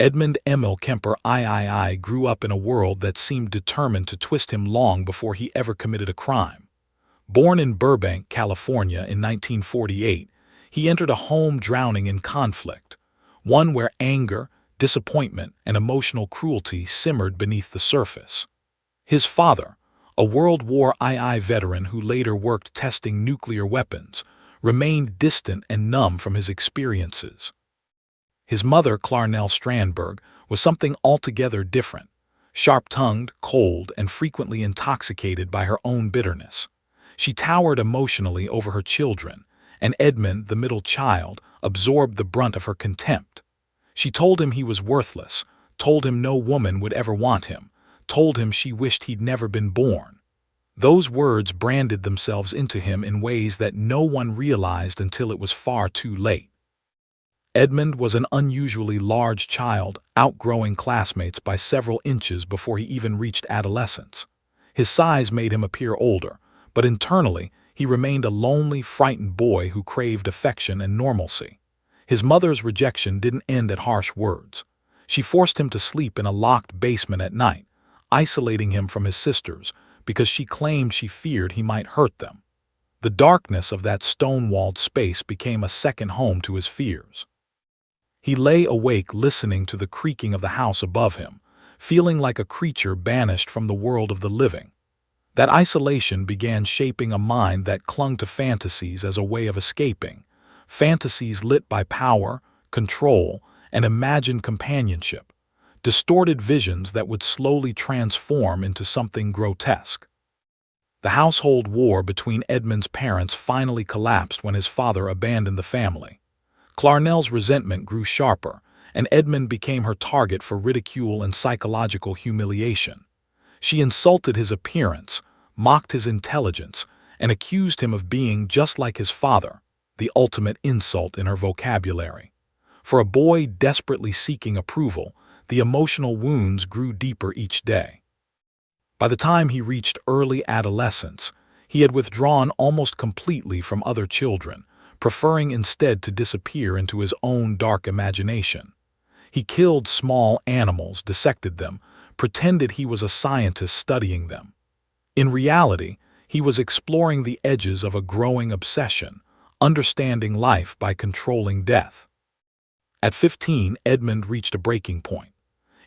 Edmund Emil Kemper III grew up in a world that seemed determined to twist him long before he ever committed a crime. Born in Burbank, California in 1948, he entered a home drowning in conflict, one where anger, disappointment, and emotional cruelty simmered beneath the surface. His father, a World War II veteran who later worked testing nuclear weapons, remained distant and numb from his experiences. His mother, Clarnell Strandberg, was something altogether different, sharp-tongued, cold, and frequently intoxicated by her own bitterness. She towered emotionally over her children, and Edmund, the middle child, absorbed the brunt of her contempt. She told him he was worthless, told him no woman would ever want him, told him she wished he'd never been born. Those words branded themselves into him in ways that no one realized until it was far too late. Edmund was an unusually large child, outgrowing classmates by several inches before he even reached adolescence. His size made him appear older, but internally, he remained a lonely, frightened boy who craved affection and normalcy. His mother's rejection didn't end at harsh words. She forced him to sleep in a locked basement at night, isolating him from his sisters because she claimed she feared he might hurt them. The darkness of that stone-walled space became a second home to his fears. He lay awake listening to the creaking of the house above him, feeling like a creature banished from the world of the living. That isolation began shaping a mind that clung to fantasies as a way of escaping, fantasies lit by power, control, and imagined companionship, distorted visions that would slowly transform into something grotesque. The household war between Edmund's parents finally collapsed when his father abandoned the family. Clarnell's resentment grew sharper, and Edmund became her target for ridicule and psychological humiliation. She insulted his appearance, mocked his intelligence, and accused him of being just like his father, the ultimate insult in her vocabulary. For a boy desperately seeking approval, the emotional wounds grew deeper each day. By the time he reached early adolescence, he had withdrawn almost completely from other children, preferring instead to disappear into his own dark imagination. He killed small animals, dissected them, pretended he was a scientist studying them. In reality, he was exploring the edges of a growing obsession, understanding life by controlling death. At 15, Edmund reached a breaking point.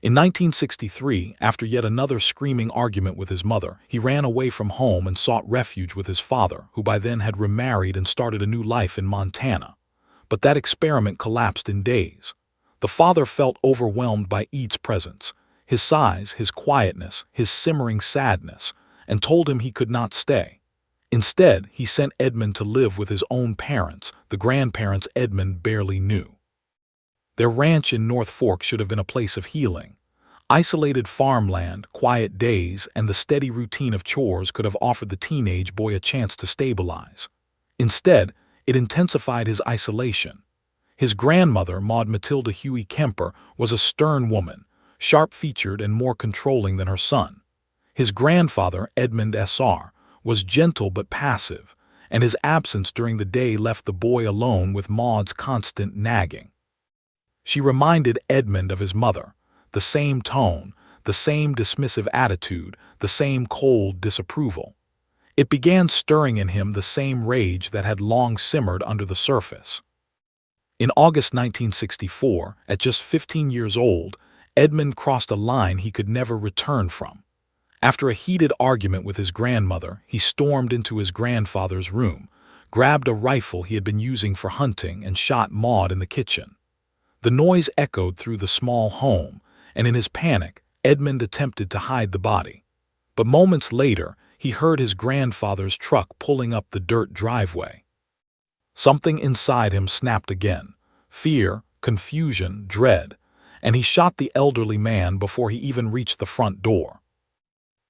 In 1963, after yet another screaming argument with his mother, he ran away from home and sought refuge with his father, who by then had remarried and started a new life in Montana. But that experiment collapsed in days. The father felt overwhelmed by Ed's presence, his size, his quietness, his simmering sadness, and told him he could not stay. Instead, he sent Edmund to live with his own parents, the grandparents Edmund barely knew. Their ranch in North Fork should have been a place of healing. Isolated farmland, quiet days, and the steady routine of chores could have offered the teenage boy a chance to stabilize. Instead, it intensified his isolation. His grandmother, Maud Matilda Huey Kemper, was a stern woman, sharp-featured and more controlling than her son. His grandfather, Edmund Sr., was gentle but passive, and his absence during the day left the boy alone with Maud's constant nagging. She reminded Edmund of his mother, the same tone, the same dismissive attitude, the same cold disapproval. It began stirring in him the same rage that had long simmered under the surface. In August 1964, at just 15 years old, Edmund crossed a line he could never return from. After a heated argument with his grandmother, he stormed into his grandfather's room, grabbed a rifle he had been using for hunting, and shot Maud in the kitchen. The noise echoed through the small home, and in his panic, Edmund attempted to hide the body. But moments later, he heard his grandfather's truck pulling up the dirt driveway. Something inside him snapped again: fear, confusion, dread, and he shot the elderly man before he even reached the front door.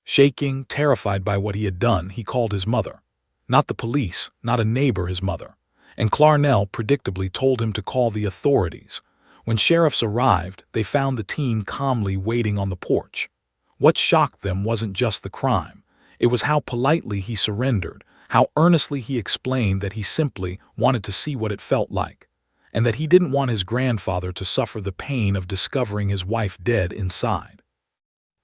Shaking, terrified by what he had done, he called his mother. Not the police, not a neighbor, his mother. And Clarnell predictably told him to call the authorities. When sheriffs arrived, they found the teen calmly waiting on the porch. What shocked them wasn't just the crime. It was how politely he surrendered, how earnestly he explained that he simply wanted to see what it felt like. and that he didn't want his grandfather to suffer the pain of discovering his wife dead inside.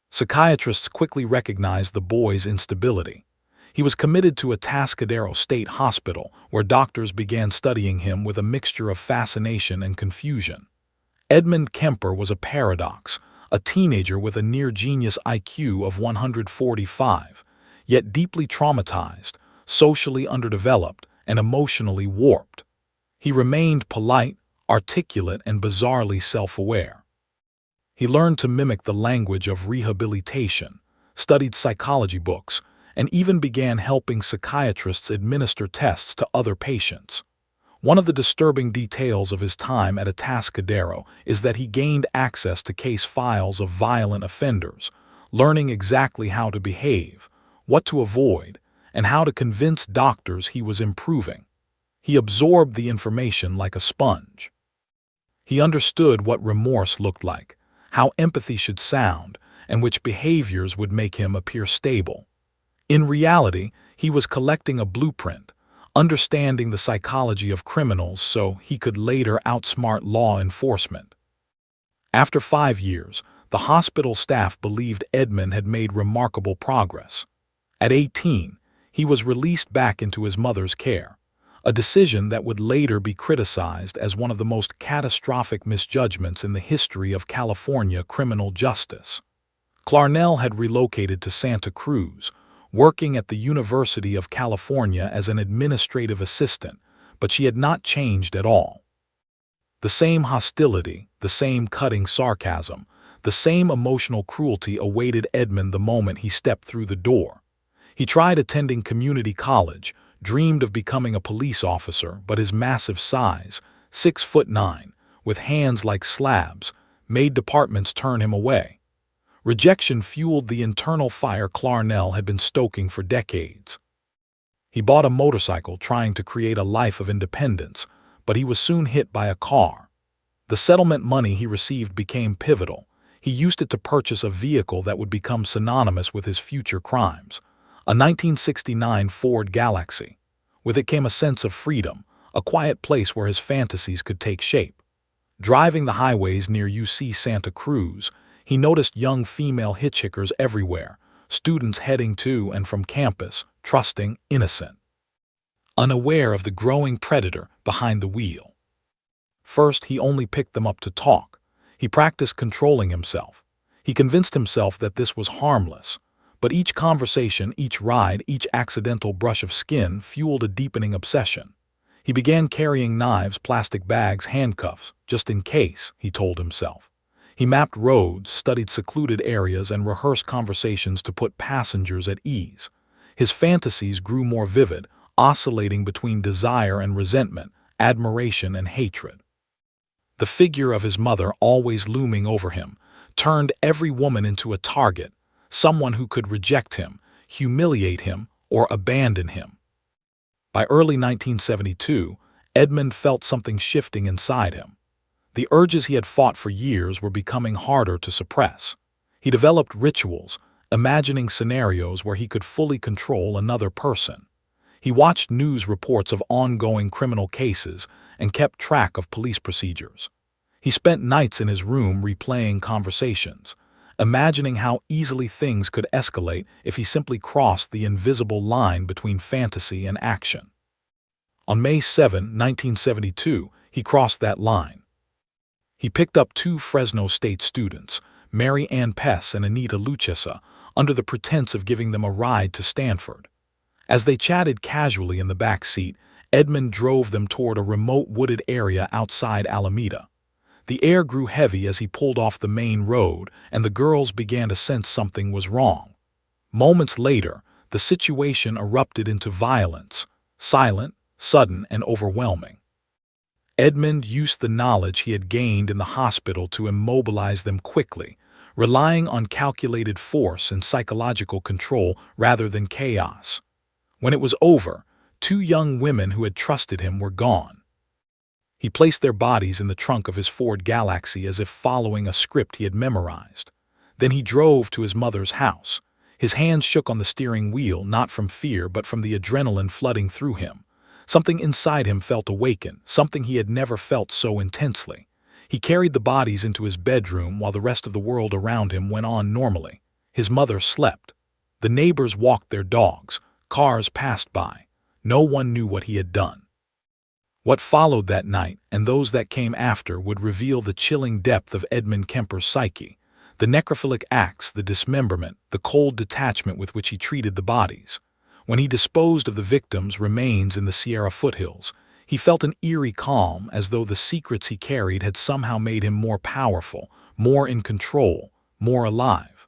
Psychiatrists quickly recognized the boy's instability. He was committed to a Atascadero State Hospital, where doctors began studying him with a mixture of fascination and confusion. Edmund Kemper was a paradox, a teenager with a near-genius IQ of 145, yet deeply traumatized, socially underdeveloped, and emotionally warped. He remained polite, articulate, and bizarrely self-aware. He learned to mimic the language of rehabilitation, studied psychology books, and even began helping psychiatrists administer tests to other patients. One of the disturbing details of his time at Atascadero is that he gained access to case files of violent offenders, learning exactly how to behave, what to avoid, and how to convince doctors he was improving. He absorbed the information like a sponge. He understood what remorse looked like, how empathy should sound, and which behaviors would make him appear stable. In reality, he was collecting a blueprint, understanding the psychology of criminals so he could later outsmart law enforcement. After 5 years, the hospital staff believed Edmund had made remarkable progress. At 18, he was released back into his mother's care, a decision that would later be criticized as one of the most catastrophic misjudgments in the history of California criminal justice. Clarnell had relocated to Santa Cruz, working at the University of California as an administrative assistant, but she had not changed at all. The same hostility, the same cutting sarcasm, the same emotional cruelty awaited Edmund the moment he stepped through the door. He tried attending community college, dreamed of becoming a police officer, but his massive size, 6'9", with hands like slabs, made departments turn him away. Rejection fueled the internal fire Clarnell had been stoking for decades. He bought a motorcycle trying to create a life of independence, but he was soon hit by a car. The settlement money he received became pivotal. He used it to purchase a vehicle that would become synonymous with his future crimes, a 1969 Ford Galaxy. With it came a sense of freedom, a quiet place where his fantasies could take shape. Driving the highways near UC Santa Cruz, he noticed young female hitchhikers everywhere, students heading to and from campus, trusting, innocent, unaware of the growing predator behind the wheel. First, he only picked them up to talk. He practiced controlling himself. He convinced himself that this was harmless. But each conversation, each ride, each accidental brush of skin fueled a deepening obsession. He began carrying knives, plastic bags, handcuffs, just in case, he told himself. He mapped roads, studied secluded areas, and rehearsed conversations to put passengers at ease. His fantasies grew more vivid, oscillating between desire and resentment, admiration and hatred. The figure of his mother, always looming over him, turned every woman into a target, someone who could reject him, humiliate him, or abandon him. By early 1972, Edmund felt something shifting inside him. The urges he had fought for years were becoming harder to suppress. He developed rituals, imagining scenarios where he could fully control another person. He watched news reports of ongoing criminal cases and kept track of police procedures. He spent nights in his room replaying conversations, imagining how easily things could escalate if he simply crossed the invisible line between fantasy and action. On May 7, 1972, he crossed that line. He picked up 2 Fresno State students, Mary Ann Pess and Anita Luchesa, under the pretense of giving them a ride to Stanford. As they chatted casually in the back seat, Edmund drove them toward a remote wooded area outside Alameda. The air grew heavy as he pulled off the main road, and the girls began to sense something was wrong. Moments later, the situation erupted into violence, silent, sudden, and overwhelming. Edmund used the knowledge he had gained in the hospital to immobilize them quickly, relying on calculated force and psychological control rather than chaos. When it was over, 2 young women who had trusted him were gone. He placed their bodies in the trunk of his Ford Galaxy as if following a script he had memorized. Then he drove to his mother's house. His hands shook on the steering wheel, not from fear but from the adrenaline flooding through him. Something inside him felt awakened, something he had never felt so intensely. He carried the bodies into his bedroom while the rest of the world around him went on normally. His mother slept. The neighbors walked their dogs. Cars passed by. No one knew what he had done. What followed that night, and those that came after, would reveal the chilling depth of Edmund Kemper's psyche. The necrophilic acts, the dismemberment, the cold detachment with which he treated the bodies. When he disposed of the victims' remains in the Sierra foothills, he felt an eerie calm, as though the secrets he carried had somehow made him more powerful, more in control, more alive.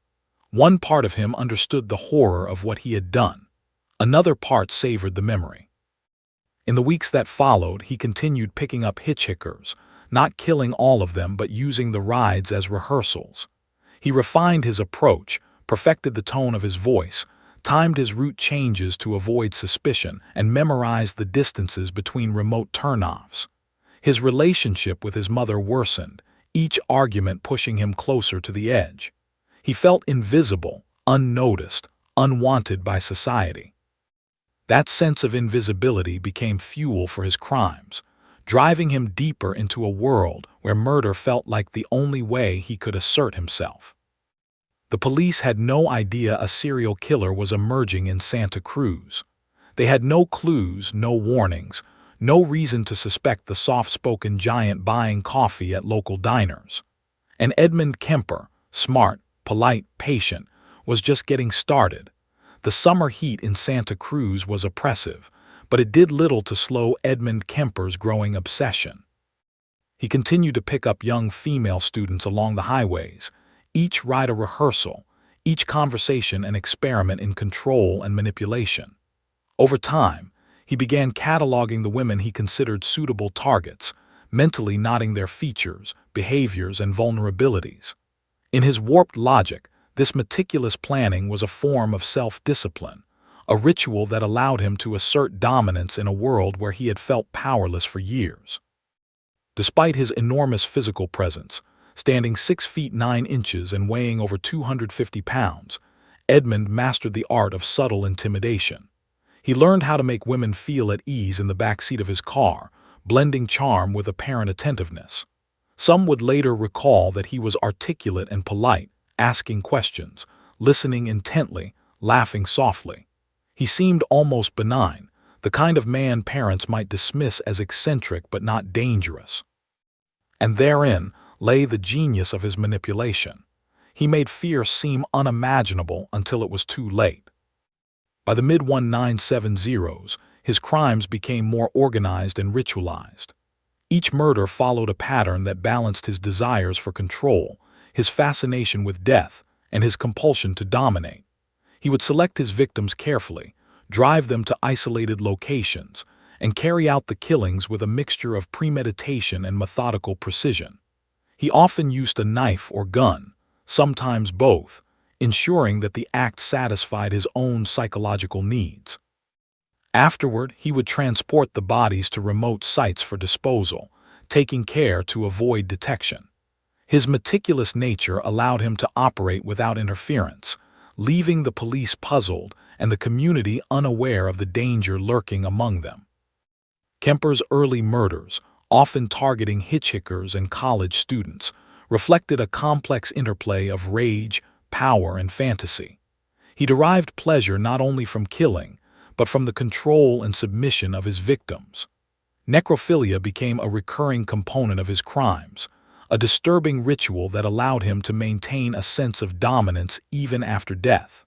One part of him understood the horror of what he had done. Another part savored the memory. In the weeks that followed, he continued picking up hitchhikers, not killing all of them but using the rides as rehearsals. He refined his approach, perfected the tone of his voice, timed his route changes to avoid suspicion, and memorized the distances between remote turnoffs. His relationship with his mother worsened, each argument pushing him closer to the edge. He felt invisible, unnoticed, unwanted by society. That sense of invisibility became fuel for his crimes, driving him deeper into a world where murder felt like the only way he could assert himself. The police had no idea a serial killer was emerging in Santa Cruz. They had no clues, no warnings, no reason to suspect the soft-spoken giant buying coffee at local diners. And Edmund Kemper, smart, polite, patient, was just getting started. The summer heat in Santa Cruz was oppressive, but it did little to slow Edmund Kemper's growing obsession. He continued to pick up young female students along the highways, each ride a rehearsal, each conversation an experiment in control and manipulation. Over time, he began cataloging the women he considered suitable targets, mentally noting their features, behaviors, and vulnerabilities. In his warped logic, this meticulous planning was a form of self-discipline, a ritual that allowed him to assert dominance in a world where he had felt powerless for years. Despite his enormous physical presence, standing 6 feet 9 inches and weighing over 250 pounds, Edmund mastered the art of subtle intimidation. He learned how to make women feel at ease in the backseat of his car, blending charm with apparent attentiveness. Some would later recall that he was articulate and polite, asking questions, listening intently, laughing softly. He seemed almost benign, the kind of man parents might dismiss as eccentric but not dangerous. And therein lay the genius of his manipulation. He made fear seem unimaginable until it was too late. By the mid-1970s, his crimes became more organized and ritualized. Each murder followed a pattern that balanced his desires for control, his fascination with death, and his compulsion to dominate. He would select his victims carefully, drive them to isolated locations, and carry out the killings with a mixture of premeditation and methodical precision. He often used a knife or gun, sometimes both, ensuring that the act satisfied his own psychological needs. Afterward, he would transport the bodies to remote sites for disposal, taking care to avoid detection. His meticulous nature allowed him to operate without interference, leaving the police puzzled and the community unaware of the danger lurking among them. Kemper's early murders, often targeting hitchhikers and college students, reflected a complex interplay of rage, power, and fantasy. He derived pleasure not only from killing, but from the control and submission of his victims. Necrophilia became a recurring component of his crimes, a disturbing ritual that allowed him to maintain a sense of dominance even after death.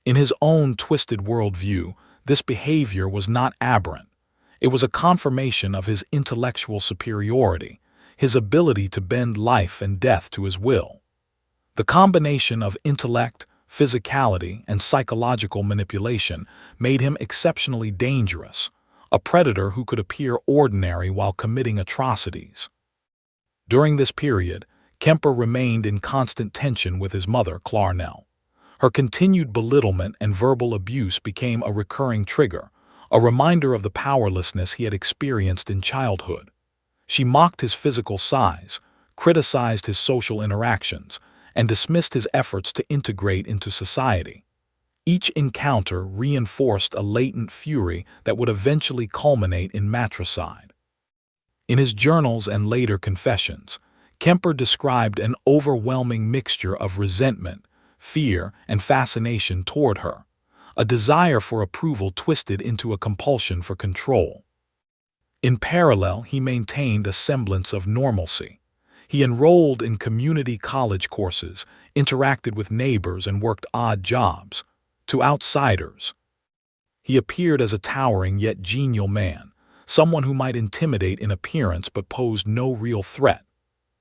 In his own twisted worldview, this behavior was not aberrant. It was a confirmation of his intellectual superiority, his ability to bend life and death to his will. The combination of intellect, physicality, and psychological manipulation made him exceptionally dangerous, a predator who could appear ordinary while committing atrocities. During this period, Kemper remained in constant tension with his mother, Clarnell. Her continued belittlement and verbal abuse became a recurring trigger, a reminder of the powerlessness he had experienced in childhood. She mocked his physical size, criticized his social interactions, and dismissed his efforts to integrate into society. Each encounter reinforced a latent fury that would eventually culminate in matricide. In his journals and later confessions, Kemper described an overwhelming mixture of resentment, fear, and fascination toward her, a desire for approval twisted into a compulsion for control. In parallel, he maintained a semblance of normalcy. He enrolled in community college courses, interacted with neighbors, and worked odd jobs. To outsiders, he appeared as a towering yet genial man, someone who might intimidate in appearance but posed no real threat.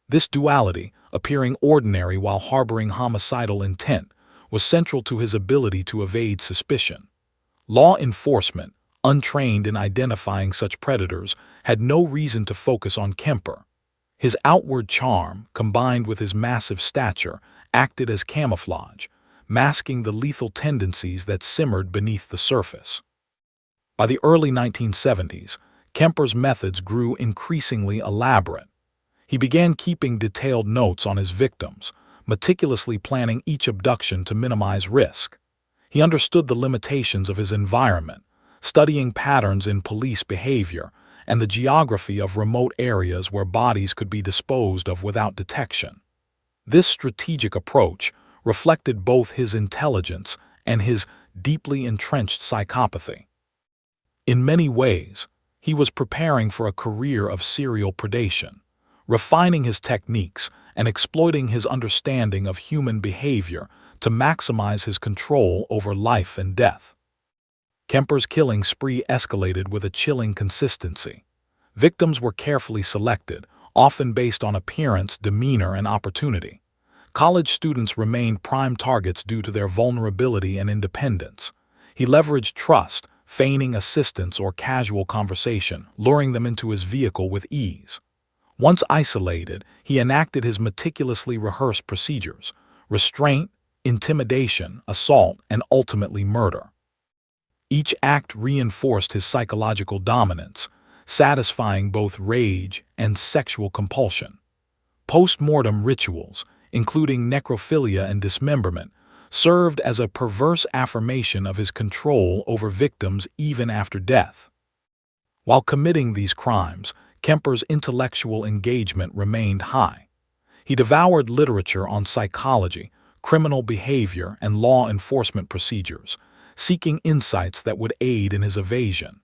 This duality, appearing ordinary while harboring homicidal intent, was central to his ability to evade suspicion. Law enforcement, untrained in identifying such predators, had no reason to focus on Kemper. His outward charm, combined with his massive stature, acted as camouflage, masking the lethal tendencies that simmered beneath the surface. By the early 1970s, Kemper's methods grew increasingly elaborate. He began keeping detailed notes on his victims, meticulously planning each abduction to minimize risk. He understood the limitations of his environment, studying patterns in police behavior and the geography of remote areas where bodies could be disposed of without detection. This strategic approach reflected both his intelligence and his deeply entrenched psychopathy. In many ways, he was preparing for a career of serial predation, refining his techniques and exploiting his understanding of human behavior to maximize his control over life and death. Kemper's killing spree escalated with a chilling consistency. Victims were carefully selected, often based on appearance, demeanor, and opportunity. College students remained prime targets due to their vulnerability and independence. He leveraged trust, feigning assistance or casual conversation, luring them into his vehicle with ease. Once isolated, he enacted his meticulously rehearsed procedures: restraint, intimidation, assault, and ultimately murder. Each act reinforced his psychological dominance, satisfying both rage and sexual compulsion. Post-mortem rituals, including necrophilia and dismemberment, served as a perverse affirmation of his control over victims even after death. While committing these crimes, Kemper's intellectual engagement remained high. He devoured literature on psychology, criminal behavior, and law enforcement procedures, seeking insights that would aid in his evasion.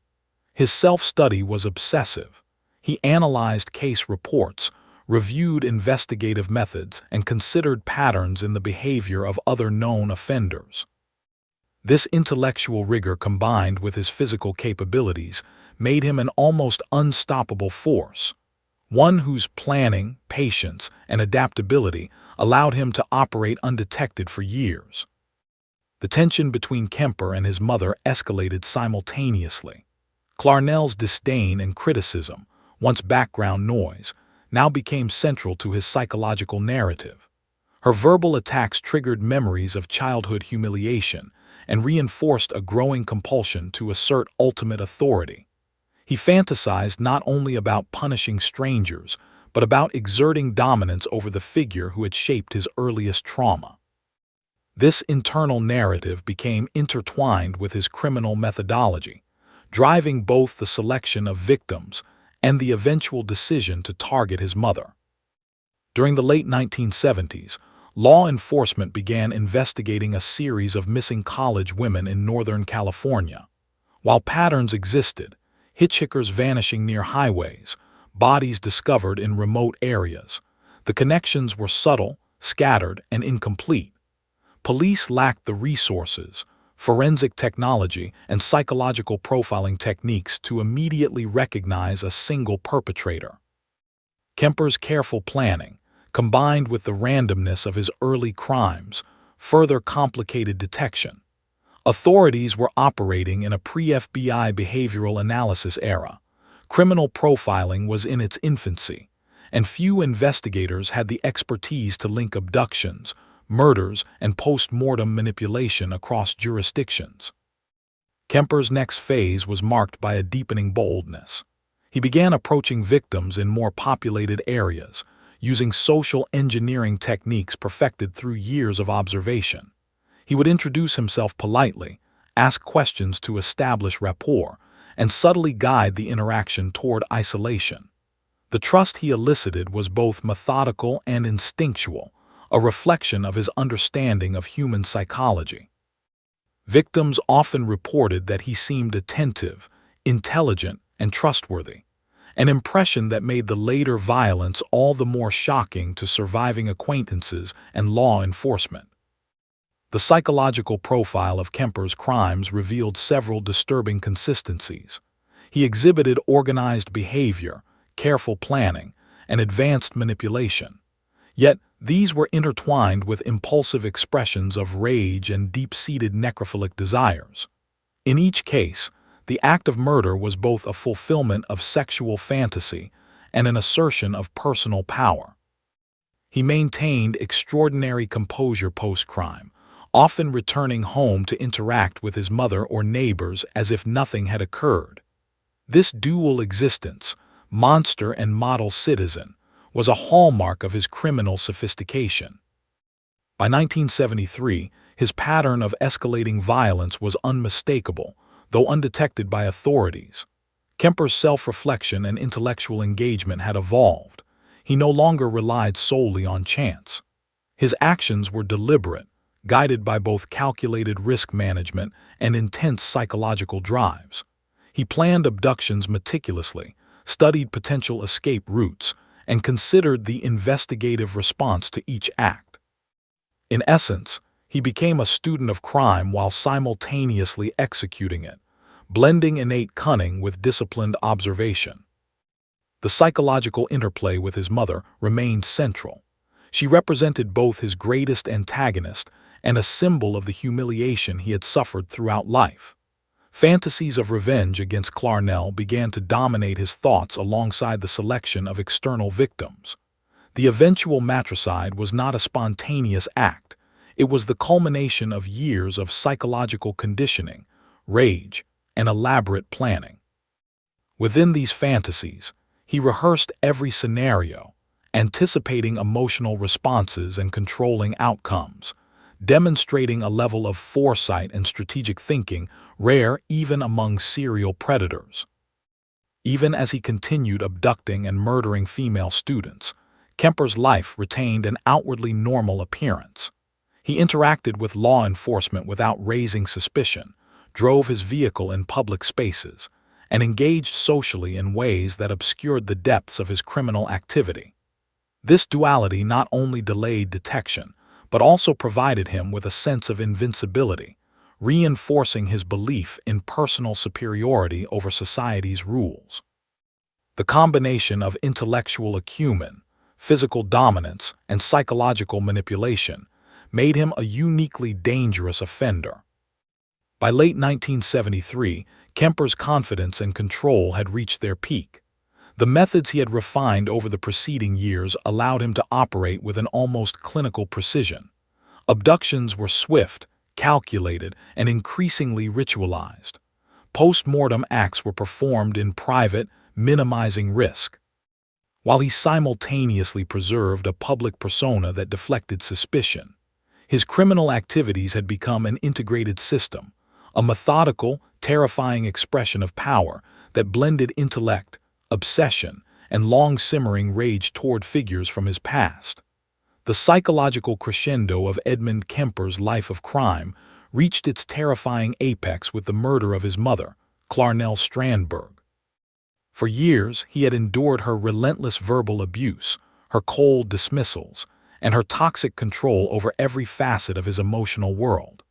His self-study was obsessive. He analyzed case reports, reviewed investigative methods, and considered patterns in the behavior of other known offenders. This intellectual rigor, combined with his physical capabilities, made him an almost unstoppable force, one whose planning, patience, and adaptability allowed him to operate undetected for years. The tension between Kemper and his mother escalated simultaneously. Clarnell's disdain and criticism, once background noise, now became central to his psychological narrative. Her verbal attacks triggered memories of childhood humiliation and reinforced a growing compulsion to assert ultimate authority. He fantasized not only about punishing strangers, but about exerting dominance over the figure who had shaped his earliest trauma. This internal narrative became intertwined with his criminal methodology, driving both the selection of victims and the eventual decision to target his mother. During the late 1970s, law enforcement began investigating a series of missing college women in Northern California. While patterns existed, hitchhikers vanishing near highways, bodies discovered in remote areas, the connections were subtle, scattered, and incomplete. Police lacked the resources, forensic technology, and psychological profiling techniques to immediately recognize a single perpetrator. Kemper's careful planning, combined with the randomness of his early crimes, further complicated detection. Authorities were operating in a pre-FBI behavioral analysis era. Criminal profiling was in its infancy, and few investigators had the expertise to link abductions, murders, and post-mortem manipulation across jurisdictions. Kemper's next phase was marked by a deepening boldness. He began approaching victims in more populated areas, using social engineering techniques perfected through years of observation. He would introduce himself politely, ask questions to establish rapport, and subtly guide the interaction toward isolation. The trust he elicited was both methodical and instinctual, a reflection of his understanding of human psychology. Victims often reported that he seemed attentive, intelligent, and trustworthy, an impression that made the later violence all the more shocking to surviving acquaintances and law enforcement. The psychological profile of Kemper's crimes revealed several disturbing consistencies. He exhibited organized behavior, careful planning, and advanced manipulation. Yet, these were intertwined with impulsive expressions of rage and deep-seated necrophilic desires. In each case, the act of murder was both a fulfillment of sexual fantasy and an assertion of personal power. He maintained extraordinary composure post-crime, often returning home to interact with his mother or neighbors as if nothing had occurred. This dual existence, monster and model citizen, was a hallmark of his criminal sophistication. By 1973, his pattern of escalating violence was unmistakable, though undetected by authorities. Kemper's self-reflection and intellectual engagement had evolved. He no longer relied solely on chance. His actions were deliberate, guided by both calculated risk management and intense psychological drives. He planned abductions meticulously, studied potential escape routes, and considered the investigative response to each act. In essence, he became a student of crime while simultaneously executing it, blending innate cunning with disciplined observation. The psychological interplay with his mother remained central. She represented both his greatest antagonist and a symbol of the humiliation he had suffered throughout life. Fantasies of revenge against Clarnell began to dominate his thoughts alongside the selection of external victims. The eventual matricide was not a spontaneous act. It was the culmination of years of psychological conditioning, rage, and elaborate planning. Within these fantasies, he rehearsed every scenario, anticipating emotional responses and controlling outcomes, demonstrating a level of foresight and strategic thinking rare even among serial predators. Even as he continued abducting and murdering female students, Kemper's life retained an outwardly normal appearance. He interacted with law enforcement without raising suspicion, drove his vehicle in public spaces, and engaged socially in ways that obscured the depths of his criminal activity. This duality not only delayed detection, but also provided him with a sense of invincibility, reinforcing his belief in personal superiority over society's rules. The combination of intellectual acumen, physical dominance, and psychological manipulation made him a uniquely dangerous offender. By late 1973, Kemper's confidence and control had reached their peak. The methods he had refined over the preceding years allowed him to operate with an almost clinical precision. Abductions were swift, calculated, and increasingly ritualized. Post-mortem acts were performed in private, minimizing risk. While he simultaneously preserved a public persona that deflected suspicion, his criminal activities had become an integrated system, a methodical, terrifying expression of power that blended intellect, obsession, and long-simmering rage toward figures from his past. The psychological crescendo of Edmund Kemper's life of crime reached its terrifying apex with the murder of his mother, Clarnell Strandberg. For years, he had endured her relentless verbal abuse, her cold dismissals, and her toxic control over every facet of his emotional world.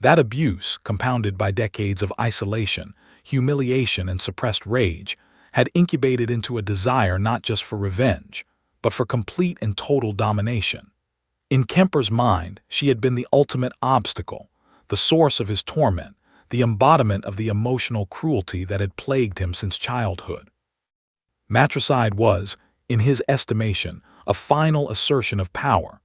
That abuse, compounded by decades of isolation, humiliation, and suppressed rage, had incubated into a desire not just for revenge, but for complete and total domination. In Kemper's mind, she had been the ultimate obstacle, the source of his torment, the embodiment of the emotional cruelty that had plagued him since childhood. Matricide was, in his estimation, a final assertion of power,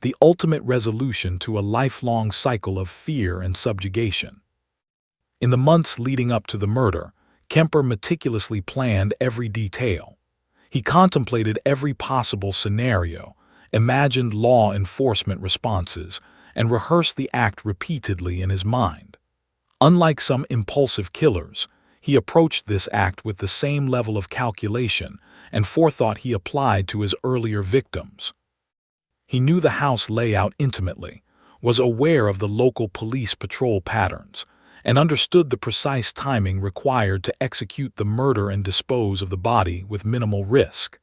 the ultimate resolution to a lifelong cycle of fear and subjugation. In the months leading up to the murder, Kemper meticulously planned every detail. He contemplated every possible scenario, imagined law enforcement responses, and rehearsed the act repeatedly in his mind. Unlike some impulsive killers, he approached this act with the same level of calculation and forethought he applied to his earlier victims. He knew the house layout intimately, was aware of the local police patrol patterns, and understood the precise timing required to execute the murder and dispose of the body with minimal risk.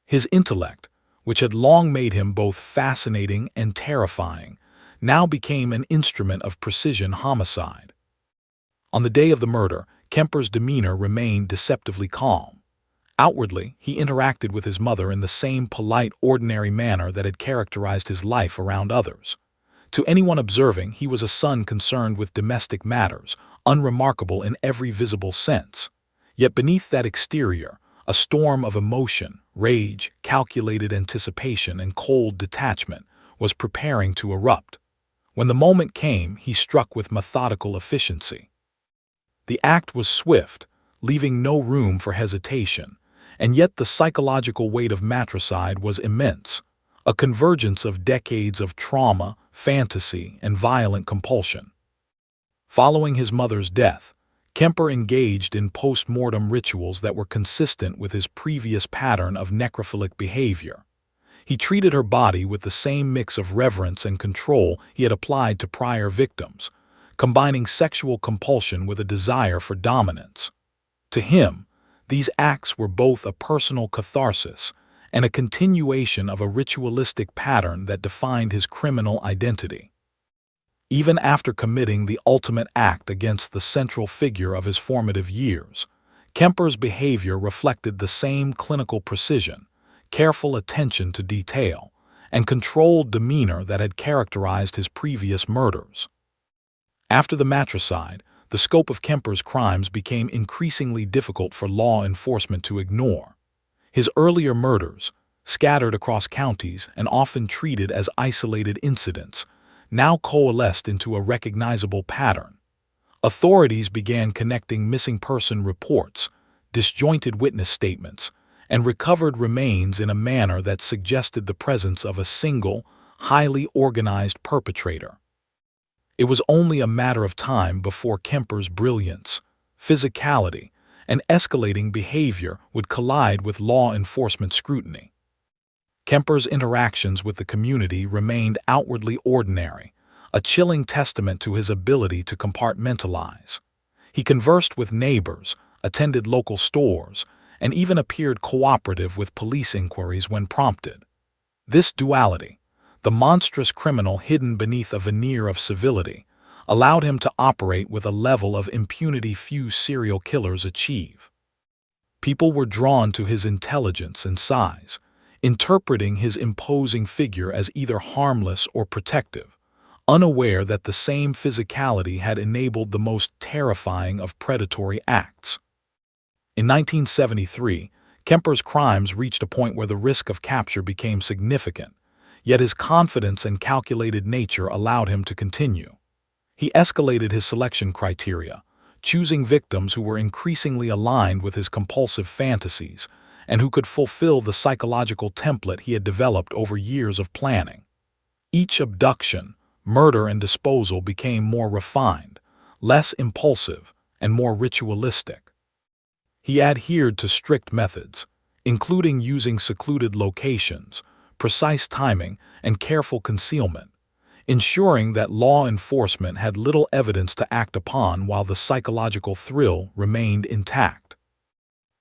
His intellect, which had long made him both fascinating and terrifying, now became an instrument of precision homicide. On the day of the murder, Kemper's demeanor remained deceptively calm. Outwardly, he interacted with his mother in the same polite, ordinary manner that had characterized his life around others. To anyone observing, he was a son concerned with domestic matters, unremarkable in every visible sense. Yet beneath that exterior, a storm of emotion, rage, calculated anticipation, and cold detachment was preparing to erupt. When the moment came, he struck with methodical efficiency. The act was swift, leaving no room for hesitation, and yet the psychological weight of matricide was immense, a convergence of decades of trauma, fantasy, and violent compulsion. Following his mother's death, Kemper engaged in post-mortem rituals that were consistent with his previous pattern of necrophilic behavior. He treated her body with the same mix of reverence and control he had applied to prior victims, combining sexual compulsion with a desire for dominance. To him, these acts were both a personal catharsis and a continuation of a ritualistic pattern that defined his criminal identity. Even after committing the ultimate act against the central figure of his formative years, Kemper's behavior reflected the same clinical precision, careful attention to detail, and controlled demeanor that had characterized his previous murders. After the matricide, the scope of Kemper's crimes became increasingly difficult for law enforcement to ignore. His earlier murders, scattered across counties and often treated as isolated incidents, now coalesced into a recognizable pattern. Authorities began connecting missing person reports, disjointed witness statements, and recovered remains in a manner that suggested the presence of a single, highly organized perpetrator. It was only a matter of time before Kemper's brilliance, physicality, and escalating behavior would collide with law enforcement scrutiny. Kemper's interactions with the community remained outwardly ordinary, a chilling testament to his ability to compartmentalize. He conversed with neighbors, attended local stores, and even appeared cooperative with police inquiries when prompted. This duality, the monstrous criminal hidden beneath a veneer of civility, allowed him to operate with a level of impunity few serial killers achieve. People were drawn to his intelligence and size, interpreting his imposing figure as either harmless or protective, unaware that the same physicality had enabled the most terrifying of predatory acts. In 1973, Kemper's crimes reached a point where the risk of capture became significant, yet his confidence and calculated nature allowed him to continue. He escalated his selection criteria, choosing victims who were increasingly aligned with his compulsive fantasies and who could fulfill the psychological template he had developed over years of planning. Each abduction, murder, and disposal became more refined, less impulsive, and more ritualistic. He adhered to strict methods, including using secluded locations, precise timing, and careful concealment, ensuring that law enforcement had little evidence to act upon while the psychological thrill remained intact.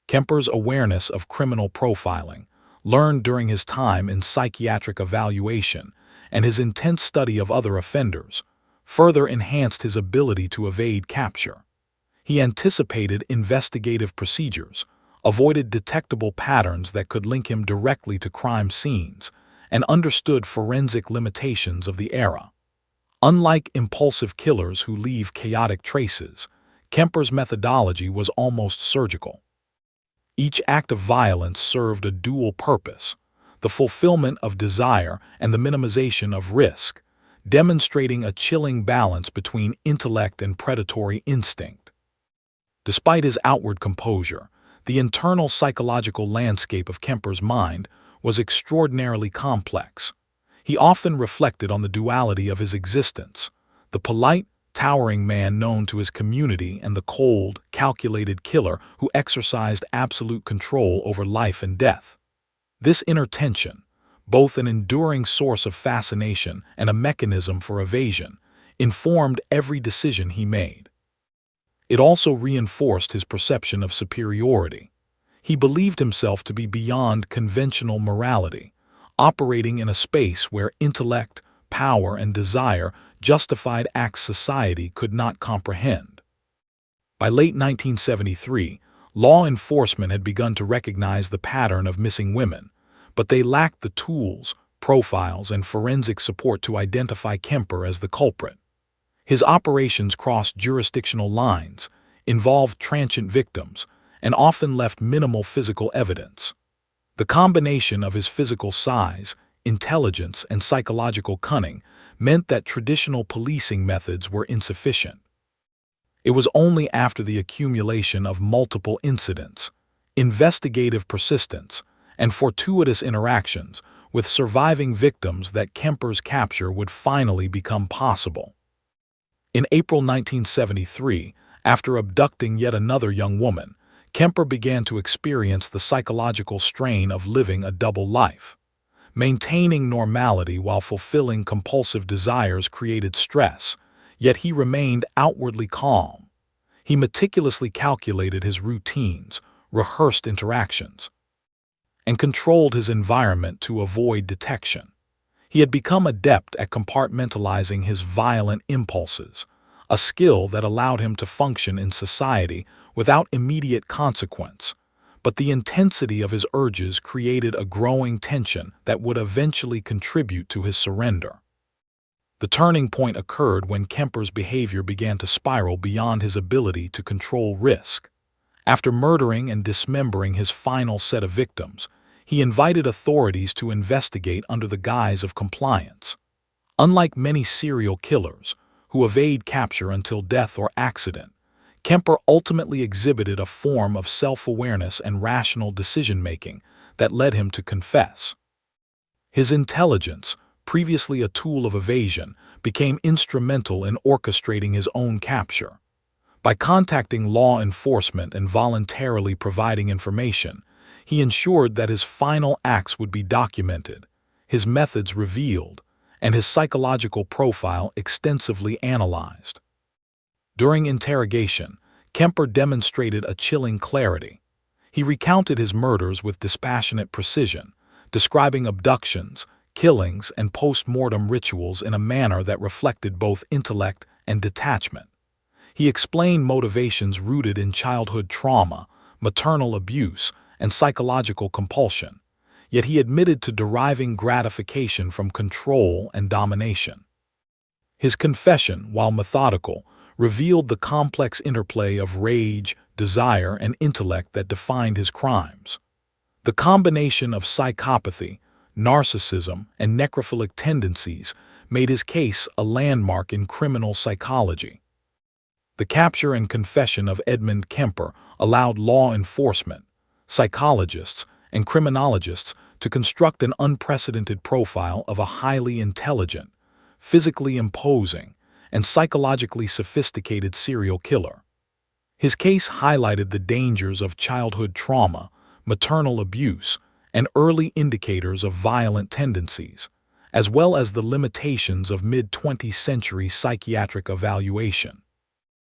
Kemper's awareness of criminal profiling, learned during his time in psychiatric evaluation, and his intense study of other offenders, further enhanced his ability to evade capture. He anticipated investigative procedures, avoided detectable patterns that could link him directly to crime scenes, and understood forensic limitations of the era. Unlike impulsive killers who leave chaotic traces, Kemper's methodology was almost surgical. Each act of violence served a dual purpose: the fulfillment of desire and the minimization of risk, demonstrating a chilling balance between intellect and predatory instinct. Despite his outward composure, the internal psychological landscape of Kemper's mind was extraordinarily complex. He often reflected on the duality of his existence: the polite, towering man known to his community and the cold, calculated killer who exercised absolute control over life and death. This inner tension, both an enduring source of fascination and a mechanism for evasion, informed every decision he made. It also reinforced his perception of superiority. He believed himself to be beyond conventional morality, operating in a space where intellect, power, and desire justified acts society could not comprehend. By late 1973, law enforcement had begun to recognize the pattern of missing women, but they lacked the tools, profiles, and forensic support to identify Kemper as the culprit. His operations crossed jurisdictional lines, involved transient victims, and often left minimal physical evidence. The combination of his physical size, intelligence, and psychological cunning meant that traditional policing methods were insufficient. It was only after the accumulation of multiple incidents, investigative persistence, and fortuitous interactions with surviving victims that Kemper's capture would finally become possible. In April 1973, after abducting yet another young woman, Kemper began to experience the psychological strain of living a double life. Maintaining normality while fulfilling compulsive desires created stress, yet he remained outwardly calm. He meticulously calculated his routines, rehearsed interactions, and controlled his environment to avoid detection. He had become adept at compartmentalizing his violent impulses, a skill that allowed him to function in society without immediate consequence. But the intensity of his urges created a growing tension that would eventually contribute to his surrender. The turning point occurred when Kemper's behavior began to spiral beyond his ability to control risk. After murdering and dismembering his final set of victims, he invited authorities to investigate under the guise of compliance. Unlike many serial killers, who evade capture until death or accident, Kemper ultimately exhibited a form of self-awareness and rational decision-making that led him to confess. His intelligence, previously a tool of evasion, became instrumental in orchestrating his own capture. By contacting law enforcement and voluntarily providing information, he ensured that his final acts would be documented, his methods revealed, and his psychological profile extensively analyzed. During interrogation, Kemper demonstrated a chilling clarity. He recounted his murders with dispassionate precision, describing abductions, killings, and post-mortem rituals in a manner that reflected both intellect and detachment. He explained motivations rooted in childhood trauma, maternal abuse, and psychological compulsion, yet he admitted to deriving gratification from control and domination. His confession, while methodical, revealed the complex interplay of rage, desire, and intellect that defined his crimes. The combination of psychopathy, narcissism, and necrophilic tendencies made his case a landmark in criminal psychology. The capture and confession of Edmund Kemper allowed law enforcement, psychologists, and criminologists to construct an unprecedented profile of a highly intelligent, physically imposing, and psychologically sophisticated serial killer. His case highlighted the dangers of childhood trauma, maternal abuse, and early indicators of violent tendencies, as well as the limitations of mid-20th century psychiatric evaluation.